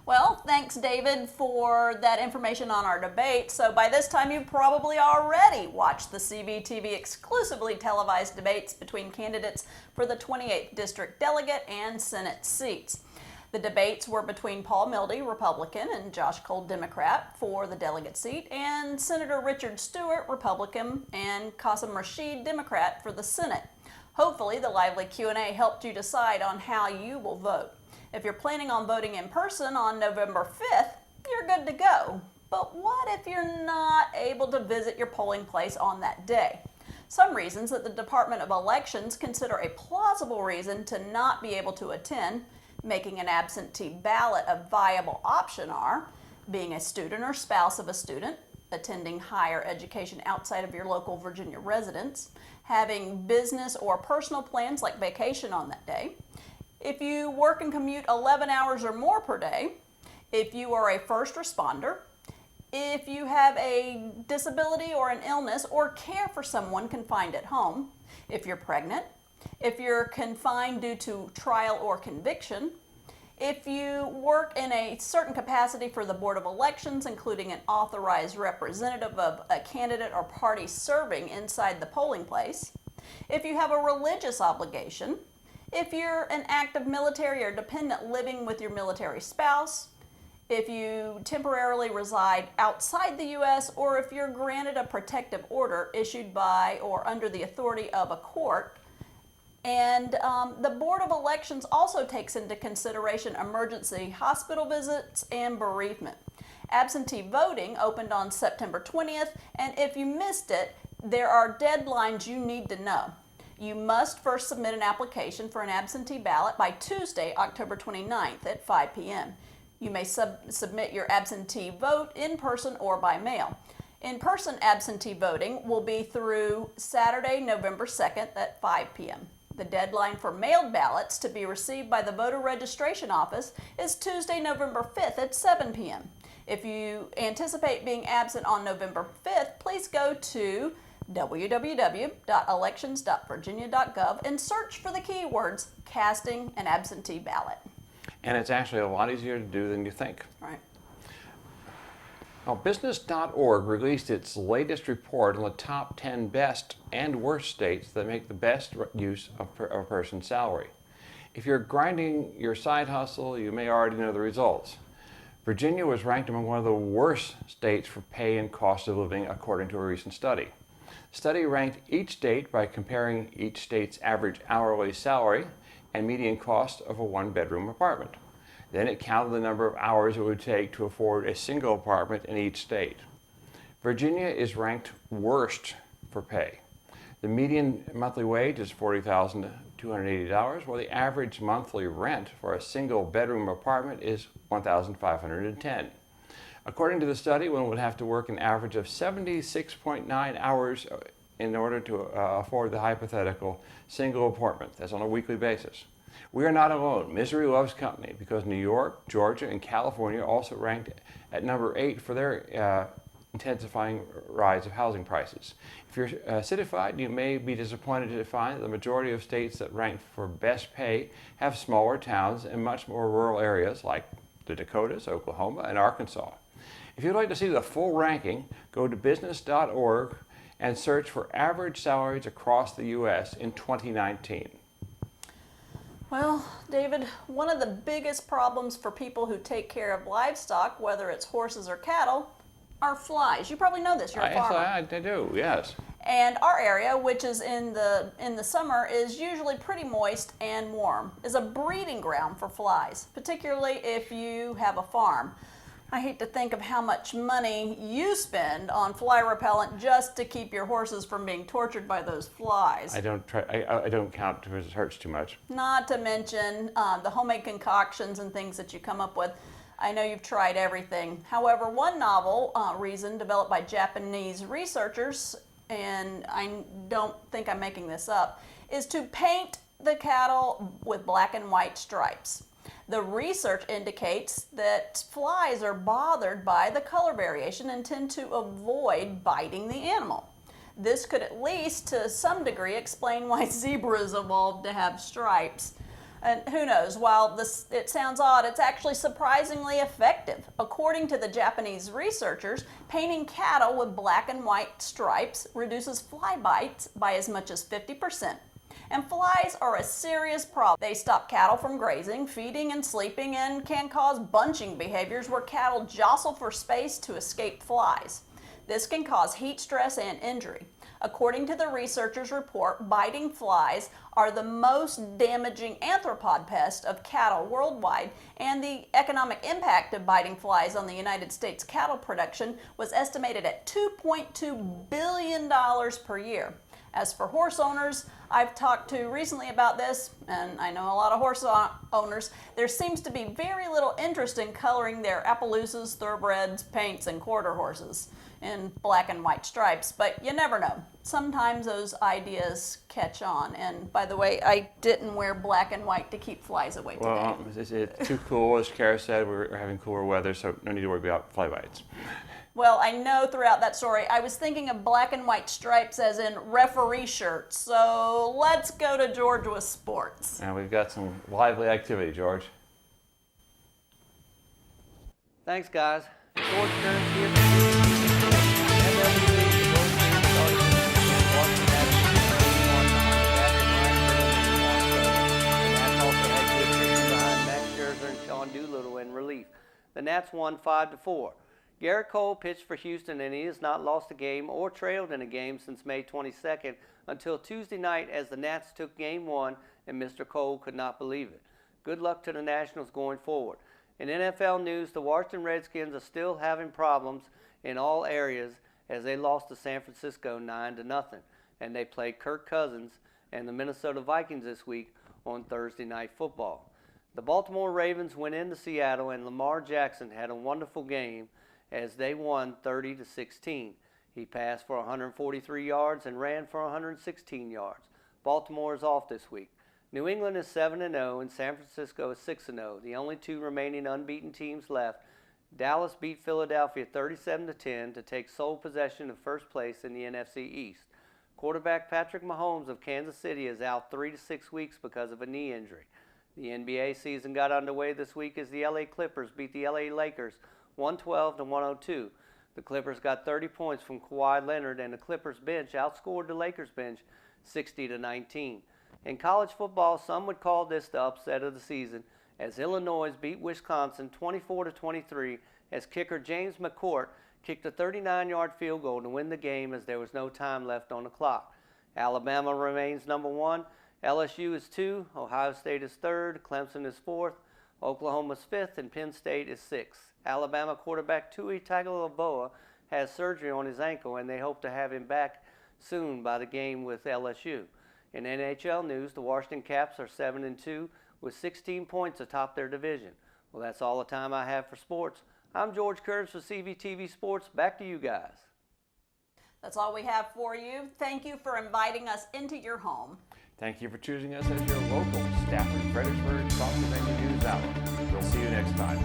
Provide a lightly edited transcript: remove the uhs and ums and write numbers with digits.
Well, thanks, David, for that information on our debate. So by this time, you've probably already watched the CVTV exclusively televised debates between candidates for the 28th District Delegate and Senate seats. The debates were between Paul Mildy, Republican, and Josh Cole, Democrat, for the delegate seat, and Senator Richard Stewart, Republican, and Qasim Rashid, Democrat, for the Senate. Hopefully, the lively Q&A helped you decide on how you will vote. If you're planning on voting in person on November 5th, you're good to go. But what if you're not able to visit your polling place on that day? Some reasons that the Department of Elections consider a plausible reason to not be able to attend making an absentee ballot a viable option are being a student or spouse of a student, attending higher education outside of your local Virginia residence, having business or personal plans like vacation on that day, if you work and commute 11 hours or more per day, if you are a first responder, if you have a disability or an illness or care for someone confined at home, if you're pregnant, if you're confined due to trial or conviction, if you work in a certain capacity for the Board of Elections, including an authorized representative of a candidate or party serving inside the polling place, if you have a religious obligation, if you're an active military or dependent living with your military spouse, if you temporarily reside outside the U.S., or if you're granted a protective order issued by or under the authority of a court. And the Board of Elections also takes into consideration emergency hospital visits and bereavement. Absentee voting opened on September 20th, and if you missed it, there are deadlines you need to know. You must first submit an application for an absentee ballot by Tuesday, October 29th at 5 p.m. You may submit your absentee vote in person or by mail. In-person absentee voting will be through Saturday, November 2nd at 5 p.m. The deadline for mailed ballots to be received by the voter registration office is Tuesday, November 5th at 7 p.m. If you anticipate being absent on November 5th, please go to www.elections.virginia.gov and search for the keywords casting an absentee ballot. And it's actually a lot easier to do than you think. Right. Now, business.org released its latest report on the top 10 best and worst states that make the best use of a person's salary. If you're grinding your side hustle, you may already know the results. Virginia was ranked among one of the worst states for pay and cost of living, according to a recent study. The study ranked each state by comparing each state's average hourly salary and median cost of a one-bedroom apartment. Then it counted the number of hours it would take to afford a single apartment in each state. Virginia is ranked worst for pay. The median monthly wage is $40,280, while the average monthly rent for a single bedroom apartment is $1,510. According to the study, one would have to work an average of 76.9 hours in order to afford the hypothetical single apartment. That's on a weekly basis. We are not alone. Misery loves company because New York, Georgia, and California also ranked at number 8 for their intensifying rise of housing prices. If you're citified, you may be disappointed to find that the majority of states that rank for best pay have smaller towns and much more rural areas like the Dakotas, Oklahoma, and Arkansas. If you'd like to see the full ranking, go to business.org and search for average salaries across the U.S. in 2019. Well, David, one of the biggest problems for people who take care of livestock, whether it's horses or cattle, are flies. You probably know this. You're a farmer. I do, yes. And our area, which is in the summer, is usually pretty moist and warm, is a breeding ground for flies, particularly if you have a farm. I hate to think of how much money you spend on fly repellent just to keep your horses from being tortured by those flies. I don't count because it hurts too much. Not to mention the homemade concoctions and things that you come up with. I know you've tried everything. However, one novel reason developed by Japanese researchers, and I don't think I'm making this up, is to paint the cattle with black and white stripes. The research indicates that flies are bothered by the color variation and tend to avoid biting the animal. This could at least to some degree explain why zebras evolved to have stripes. And who knows, while it sounds odd, it's actually surprisingly effective. According to the Japanese researchers, painting cattle with black and white stripes reduces fly bites by as much as 50%. And flies are a serious problem. They stop cattle from grazing, feeding, and sleeping, and can cause bunching behaviors where cattle jostle for space to escape flies. This can cause heat stress and injury. According to the researchers' report, biting flies are the most damaging arthropod pest of cattle worldwide, and the economic impact of biting flies on the United States cattle production was estimated at $2.2 billion per year. As for horse owners, I've talked to recently about this, and I know a lot of horse owners, there seems to be very little interest in coloring their Appaloosas, thoroughbreds, paints, and quarter horses in black and white stripes, but you never know. Sometimes those ideas catch on, and by the way, I didn't wear black and white to keep flies away today. Well, it's too cool, as Kara said, we're having cooler weather, so no need to worry about fly bites. Well, I know throughout that story, I was thinking of black and white stripes as in referee shirts. So let's go to George with sports. And we've got some lively activity, George. Thanks, guys. George Kerns here for MLB League. The World Series started in Washington The Nats also had good pitching behind Max Scherzer and Sean Doolittle in relief. The Nats won 5-4. Garrett Cole pitched for Houston, and he has not lost a game or trailed in a game since May 22nd until Tuesday night as the Nats took Game 1, and Mr. Cole could not believe it. Good luck to the Nationals going forward. In NFL news, the Washington Redskins are still having problems in all areas as they lost to San Francisco 9-0, and they played Kirk Cousins and the Minnesota Vikings this week on Thursday Night Football. The Baltimore Ravens went into Seattle, and Lamar Jackson had a wonderful game as they won 30-16. He passed for 143 yards and ran for 116 yards. Baltimore is off this week. New England is 7-0 and San Francisco is 6-0. The only two remaining unbeaten teams left. Dallas beat Philadelphia 37-10 to take sole possession of first place in the NFC East. Quarterback Patrick Mahomes of Kansas City is out 3 to 6 weeks because of a knee injury. The NBA season got underway this week as the LA Clippers beat the LA Lakers 112-102. The Clippers got 30 points from Kawhi Leonard, and the Clippers bench outscored the Lakers bench 60-19. In college football, some would call this the upset of the season as Illinois beat Wisconsin 24-23 as kicker James McCourt kicked a 39-yard field goal to win the game as there was no time left on the clock. Alabama remains number 1, LSU is 2, Ohio State is 3rd, Clemson is 4th, Oklahoma's 5th, and Penn State is 6th. Alabama quarterback Tua Tagovailoa has surgery on his ankle, and they hope to have him back soon by the game with LSU. In NHL news, the Washington Caps are 7-2 with 16 points atop their division. Well, that's all the time I have for sports. I'm George Kerns for CVTV Sports. Back to you guys. That's all we have for you. Thank you for inviting us into your home. Thank you for choosing us as your local Stafford, Fredericksburg, Pennsylvania news outlet. We'll see you next time.